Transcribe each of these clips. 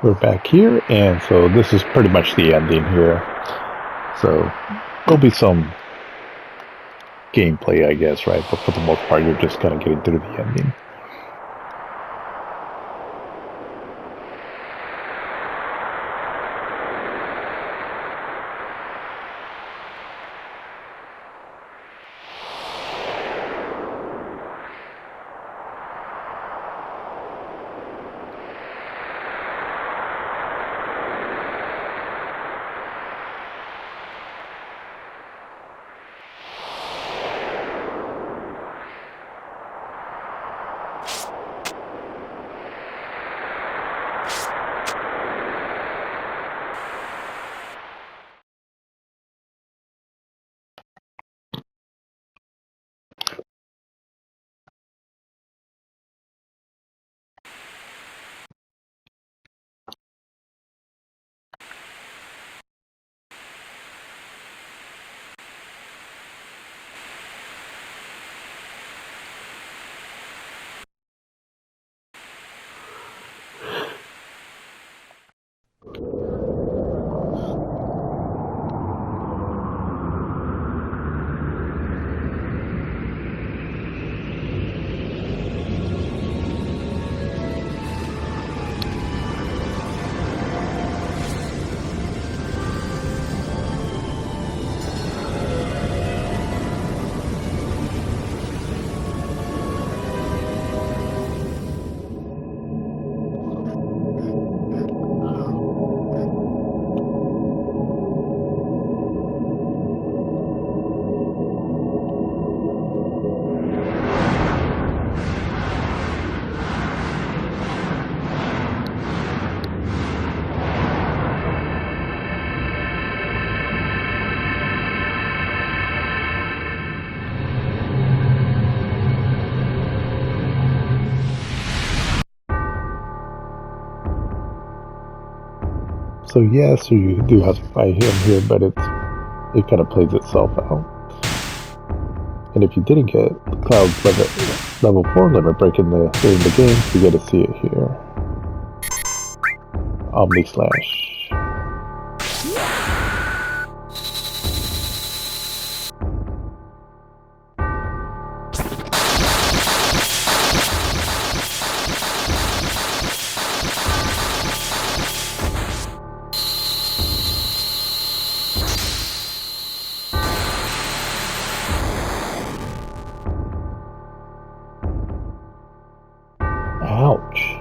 We're back here, and so this is pretty much the ending here. So there'll be some gameplay, I guess, right? But for the most part, you're just kind of getting through the ending. So yes, you do have to fight him here, but it kind of plays itself out. And if you didn't get Cloud's level 4 limit break during the game, you get to see it here. Omni Slash. Ouch.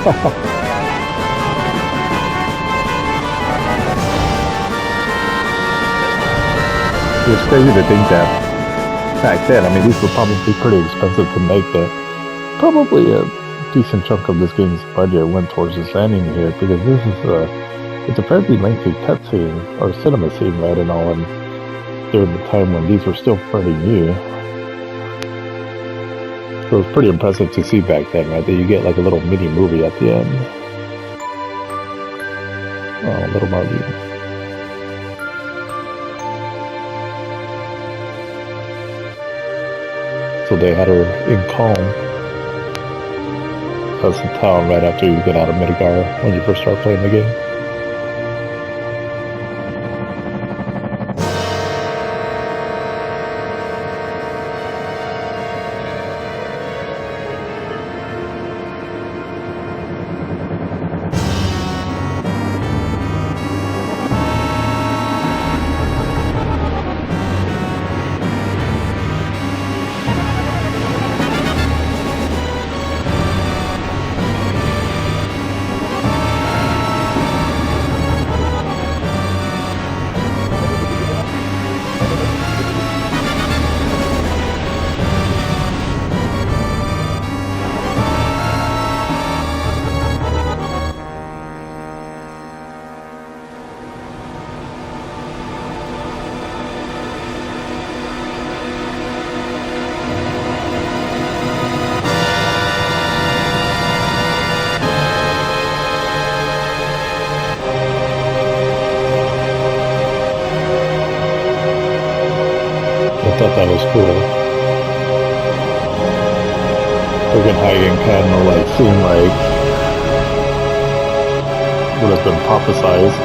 It's crazy to think that back then, I mean, these were probably pretty expensive to make, but probably a decent chunk of this game's budget went towards this ending here, because this is it's a fairly lengthy cutscene, or cinema scene, right, and all, and during the time when these were still fairly new. So it's pretty impressive to see back then, right, that you get like a little mini movie at the end. Oh, little Margie. So they had her in Calm. That's the town right after you get out of Midgar when you first start playing the game. I thought that was cool. Friggin' Hagen kind of like seemed like what has been prophesized.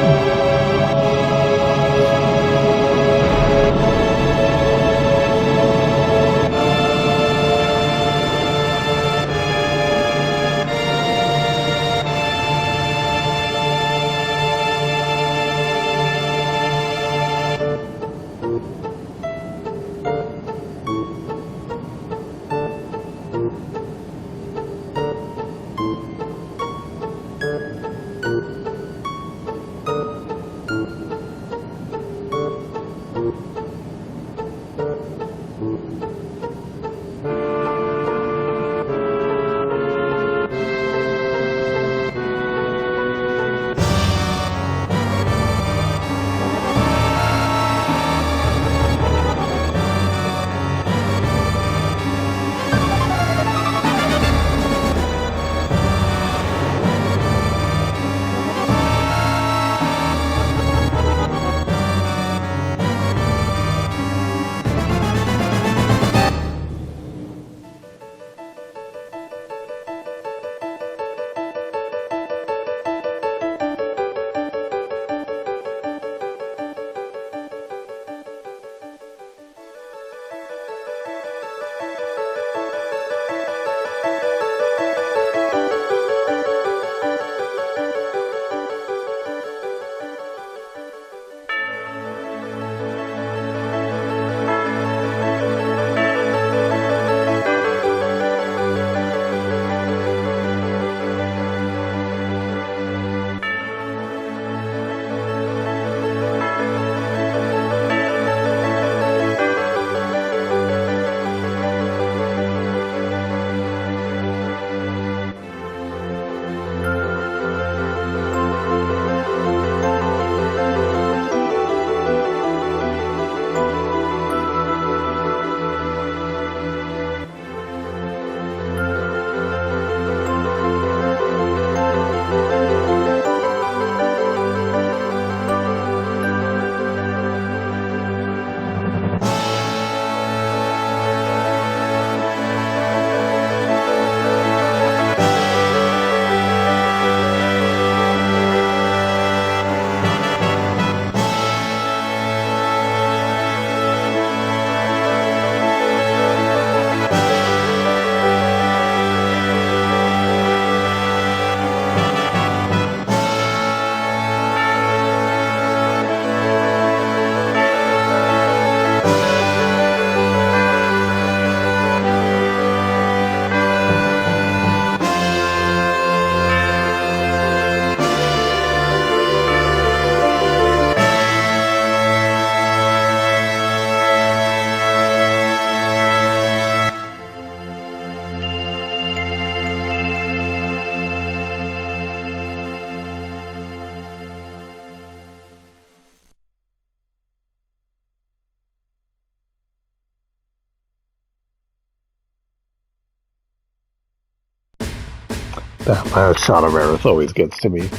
My shot of Eris always gets to me.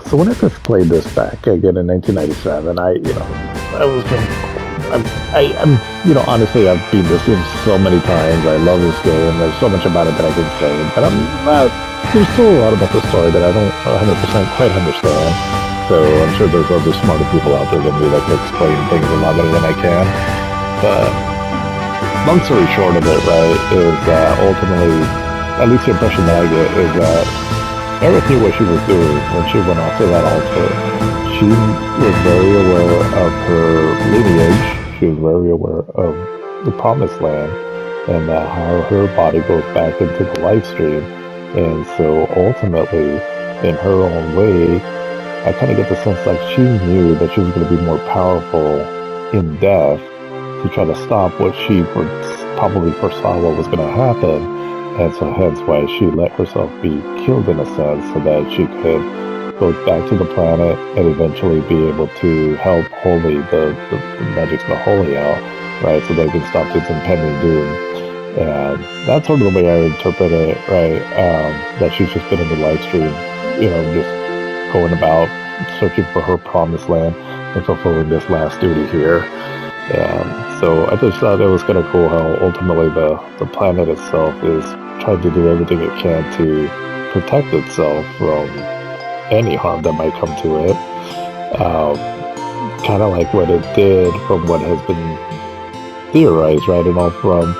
So when I first played this back again in 1997, honestly, I've beat this game so many times. I love this game. There's so much about it that I can say, but there's still a lot about the story that I don't 100% quite understand. So I'm sure there's other smarter people out there than me that can explain things a lot better than I can. But long story short of it, right, is ultimately, at least the impression that I get is that Eris knew what she was doing when she went off to that altar. She was very aware of her lineage. She was very aware of the promised land and how her body goes back into the life stream. And so ultimately, in her own way, I kind of get the sense like she knew that she was going to be more powerful in death to try to stop what she probably foresaw what was going to happen. And so hence why she let herself be killed in a sense so that she could go back to the planet and eventually be able to help Holy, the Magic's the Holy out, right? So they can stop its impending doom. And that's sort of the way I interpret it, right? That she's just been in the live stream, just going about searching for her promised land and fulfilling this last duty here. And so I just thought it was kind of cool how ultimately the planet itself is trying to do everything it can to protect itself from any harm that might come to it. Kind of like what it did from what has been theorized, right? And all from,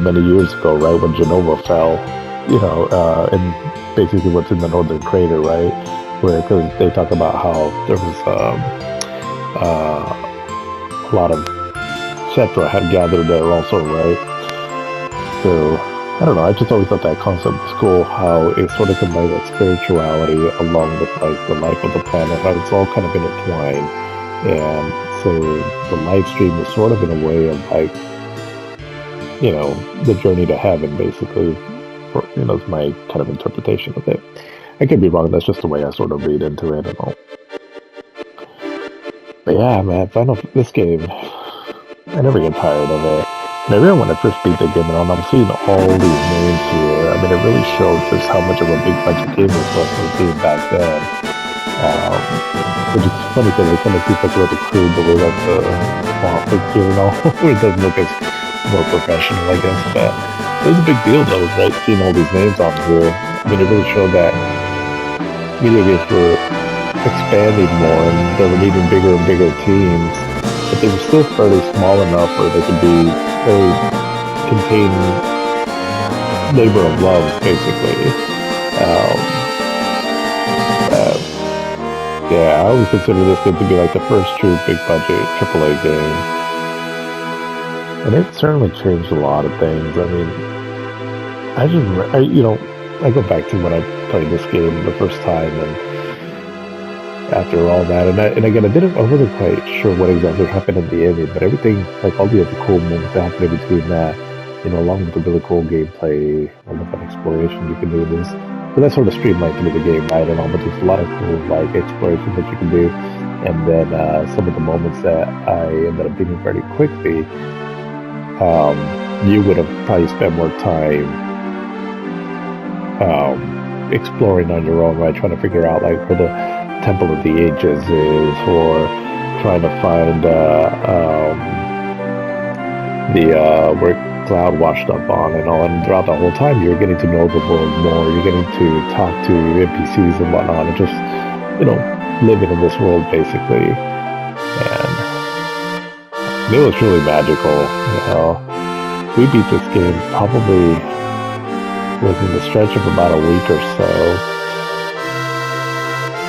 many years ago, right? When Genova fell, and basically what's in the northern crater, right? Where, because they talk about how there was a lot of Cetra had gathered there also, right? So, I don't know, I just always thought that concept was cool, how it sort of combined that spirituality along with, like, the life of the planet, how it's all kind of intertwined. And so the live stream is sort of in a way of, like, the journey to heaven, basically, is my kind of interpretation of it. I could be wrong, that's just the way I sort of read into it and all. But yeah, man, this game, I never get tired of it. And I remember when I first beat the game and I'm seeing all these names here. I mean, it really showed just how much of a big budget game this was for the game back then. Which is funny because it kind of seems like a little crude the way that the font looks here and all. It doesn't look as more professional, I guess. But it was a big deal though, right? Seeing all these names on here. I mean, it really showed that video games were expanding more and they were needing bigger and bigger teams. But they were still fairly small enough where they could be very contain labor of love, basically. Yeah, I always consider this game to be like the first true big budget AAA game. And it certainly changed a lot of things. I mean, I go back to when I played this game the first time and after all that, and again, I wasn't quite sure what exactly happened in the ending, but everything, like all the other cool moments that happened in between that, along with the really cool gameplay, all the fun exploration you can do this, but that sort of streamlined through the game, right, and all, but there's a lot of cool, like, exploration that you can do, and then some of the moments that I ended up beating very quickly, you would have probably spent more time, exploring on your own, right, trying to figure out, like, where the Temple of the Ages is, or trying to find where Cloud washed up on and all, and throughout the whole time you're getting to know the world more, you're getting to talk to NPCs and whatnot, and just, living in this world basically. And it was really magical, We beat this game probably within the stretch of about a week or so.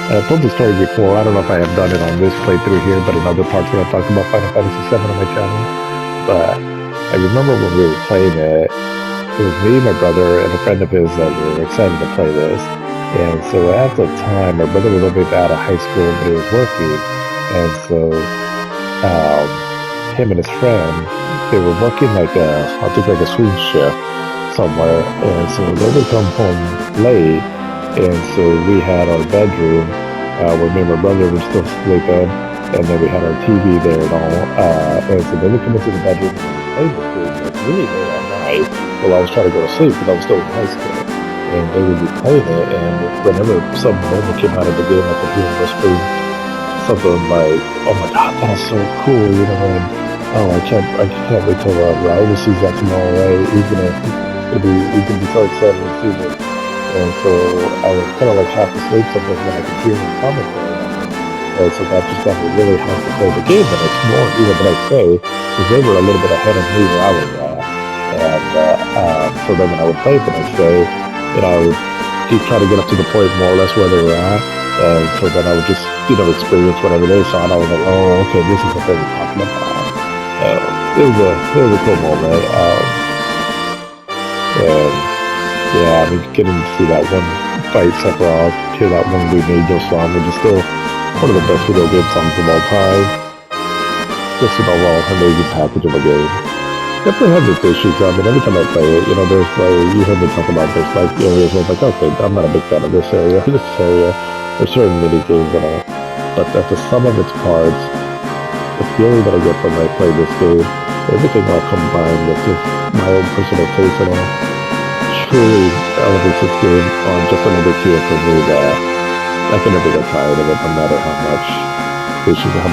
I've told the story before, I don't know if I have done it on this playthrough here, but in other parts when I talked about Final Fantasy VII on my channel. But I remember when we were playing it, it was me, my brother, and a friend of his that were excited to play this. And so at the time, my brother was a bit out of high school, but he was working. And so him and his friend, they were working like I think like a swing shift somewhere. And so they would come home late. And so we had our bedroom where me and my brother were still sleeping, and then we had our TV there and all. And so then we come into the bedroom and play this game like really late at night while I was trying to go to sleep because I was still in high school. and they would be playing it, and whenever some moment came out of the game, I could hear them whispering something like, "Oh my God, that is so cool," and oh, I can't wait till Ryder sees that tomorrow, right? He's gonna be so excited to see this. And so I was kind of like half asleep sometimes when I could hear him commentary. And so that just got me really hyped to play the game the next morning, even the next day, because they were a little bit ahead of me where I was at. And so then when I would play it the next day, I would keep trying to get up to the point more or less where they were at. And so then I would just, experience whatever they saw, and I was like, oh, okay, this is what they were talking about. It was a cool moment. And yeah, I mean, getting to see that one fight Sephiroth, hear that one Green Angel song, which is still one of the best video game songs of all time. Just an overall amazing package of a game. Definitely has its issues. I mean, every time I play it, there's you heard me talk about there's areas where I'm like, okay, I'm not a big fan of this area, or this area. There's certain mini games and all. But at the sum of its parts, the feeling that I get from when I play this game, everything all combined with just my own personal taste and all, truly elevates this game on just another tier for me that I can never get tired of it, no matter how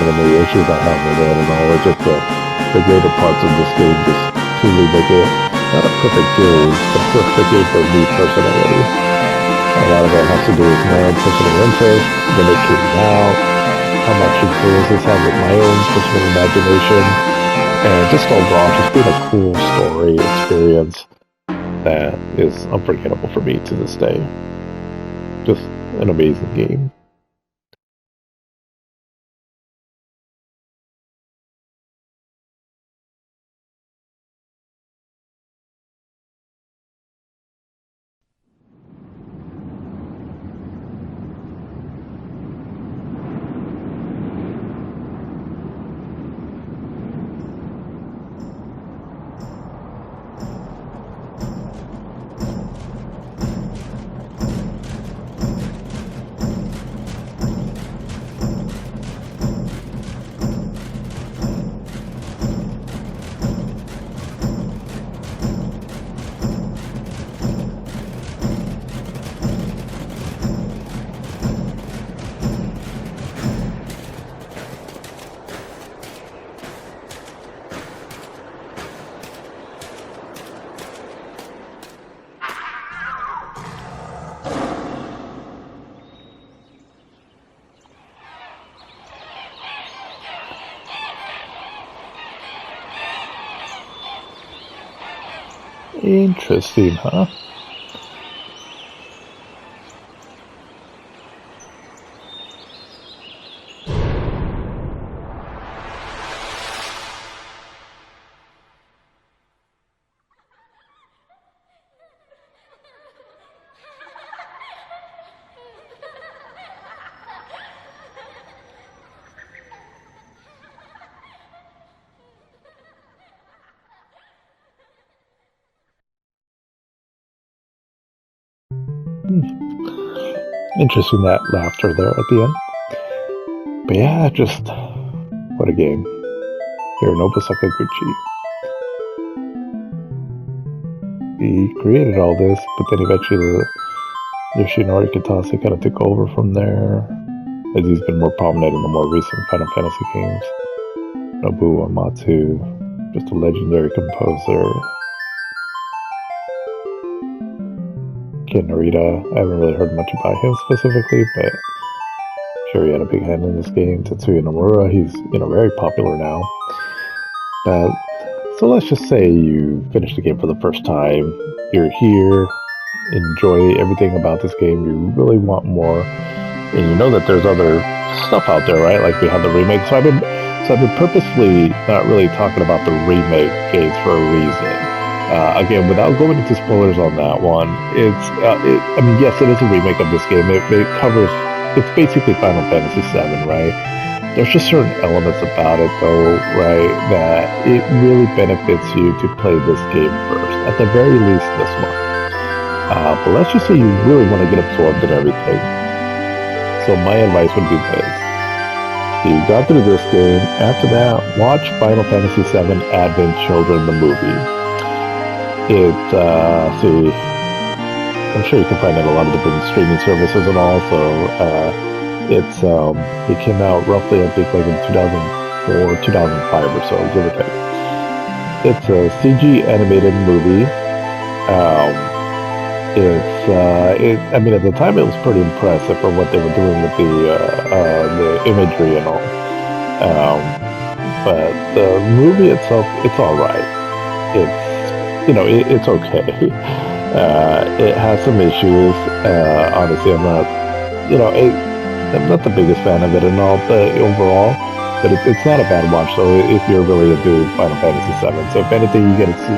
many issues I have with it and all. It's just the greater parts of this game just truly make it not a perfect game, but a perfect game for me personally. A lot of it has to do with my own personal interest, when it came out, how much influence this had with my own personal imagination, and just overall just being a cool story experience that is unforgettable for me to this day. Just an amazing game. Interesting, huh? Interesting, that laughter there at the end. But yeah, just what a game. Hironobu Sakaguchi. He created all this, but then eventually Yoshinori Kitase kind of took over from there, as he's been more prominent in the more recent Final Fantasy games. Nobuo Uematsu, just a legendary composer. Ken Narita, I haven't really heard much about him specifically, but I'm sure he had a big hand in this game. Tetsuya Nomura, he's very popular now. So let's just say you finish the game for the first time, you're here, enjoy everything about this game, you really want more, and you know that there's other stuff out there, right? Like we have the remake. So I've been purposely not really talking about the remake games for a reason. Again, without going into spoilers on that one, I mean, yes, it is a remake of this game. It covers, it's basically Final Fantasy VII, right? There's just certain elements about it, though, right, that it really benefits you to play this game first, at the very least this one. But let's just say you really want to get absorbed in everything. So my advice would be this. You got through this game, after that, watch Final Fantasy VII Advent Children, the movie. I'm sure you can find it on a lot of different streaming services and all. So it came out roughly, I think, like in 2004, 2005 or so, give or take. It's a CG animated movie. I mean, at the time it was pretty impressive for what they were doing with the imagery and all. But the movie itself, it's all right. It's okay. It has some issues. Honestly, I'm not the biggest fan of it and all, but overall, but it's not a bad watch. So if you're really into Final Fantasy VII, so if anything, you get to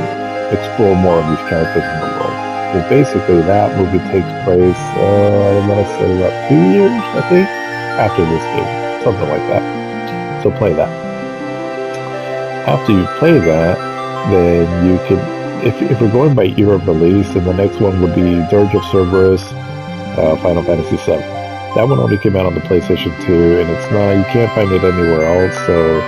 explore more of these characters in the world. Because basically, that movie takes place, I want to say about 2 years, I think, after this game, something like that. So play that. After you play that, then you can, if you're going by year of release, then the next one would be Dirge of Cerberus, Final Fantasy VII. That one only came out on the PlayStation 2, and you can't find it anywhere else, so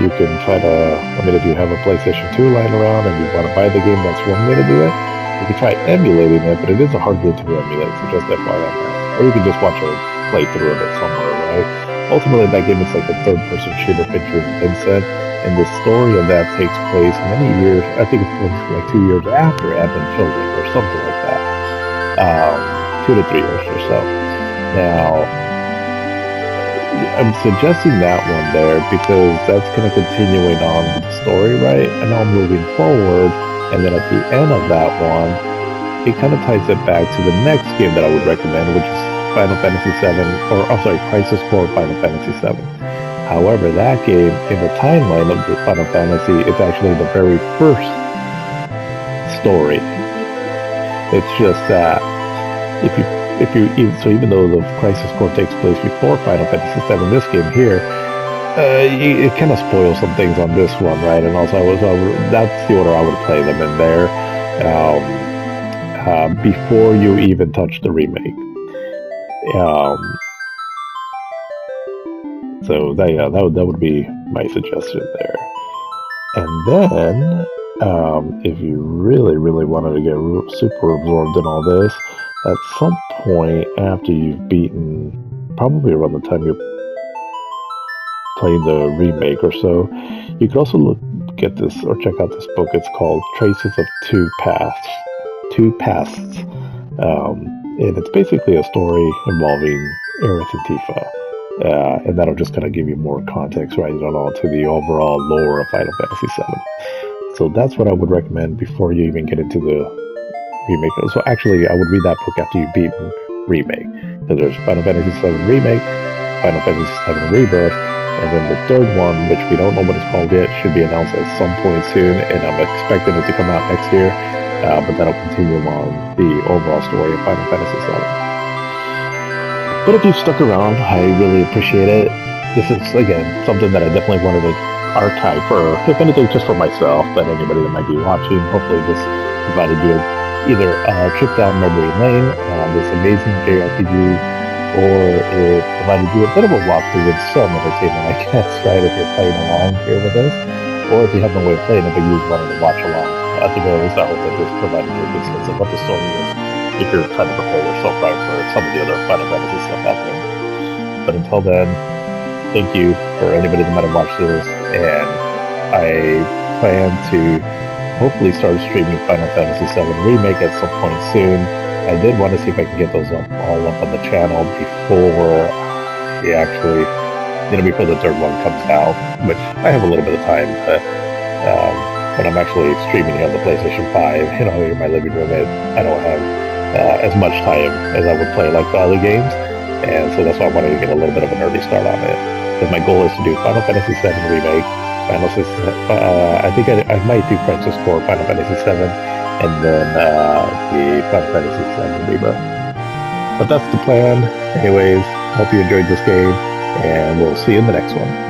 you can try to, if you have a PlayStation 2 lying around and you want to buy the game, that's one way to do it. You can try emulating it, but it is a hard game to emulate, so just FYI. Or you can just watch a playthrough of it somewhere, right? Ultimately, that game is like a third-person shooter featuring Vincent, and the story of that takes place many years, I think it's like 2 years after Advent Children, or something like that. 2 to 3 years or so. Now, I'm suggesting that one there because that's kind of continuing on with the story, right? And now moving forward, and then at the end of that one, it kind of ties it back to the next game that I would recommend, which is Final Fantasy VII, or I'm sorry, Crisis Core Final Fantasy VII. However, that game, in the timeline of the Final Fantasy, it's actually the very first story. It's just that so even though the Crisis Core takes place before Final Fantasy VII, this game here, it kind of spoils some things on this one, right? And also, that's the order I would play them in there, before you even touch the remake. So that would be my suggestion there. And then, if you really, really wanted to get super absorbed in all this, at some point after you've beaten, probably around the time you're playing the remake or so, you could also get this or check out this book. It's called Traces of Two Pasts. And it's basically a story involving Aerith and Tifa. And that'll just kind of give you more context, right, to the overall lore of Final Fantasy VII. So that's what I would recommend before you even get into the remake. So actually, I would read that book after you've beaten remake. So there's Final Fantasy VII Remake, Final Fantasy VII Rebirth, and then the third one, which we don't know what it's called yet, should be announced at some point soon, and I'm expecting it to come out next year. But that'll continue on the overall story of Final Fantasy VII. But if you've stuck around, I really appreciate it. This is, again, something that I definitely wanted to archive for, if anything, just for myself, but anybody that might be watching. Hopefully this provided you either a trip down memory lane on this amazing JRPG, or it provided you a bit of a walkthrough with some entertainment, I guess, right, if you're playing along here with us, or if you have no way of playing it, but you just wanted to watch along. At the very least, I hope that this provided you a good sense of what the story is, if you're trying to prepare yourself right for some of the other Final Fantasy stuff out there. But until then, thank you for anybody that might have watched this, and I plan to hopefully start streaming Final Fantasy VII Remake at some point soon. I did want to see if I can get those all up on the channel before before the third one comes out, which I have a little bit of time, but when I'm actually streaming it on the PlayStation 5, here in my living room, I don't have as much time as I would play like the other games, and so that's why I wanted to get a little bit of an early start on it. Because my goal is to do Final Fantasy VII Remake, I think I might do Crisis Core Final Fantasy VII, and then the Final Fantasy VII Rebirth. But that's the plan. Anyways, hope you enjoyed this game, and we'll see you in the next one.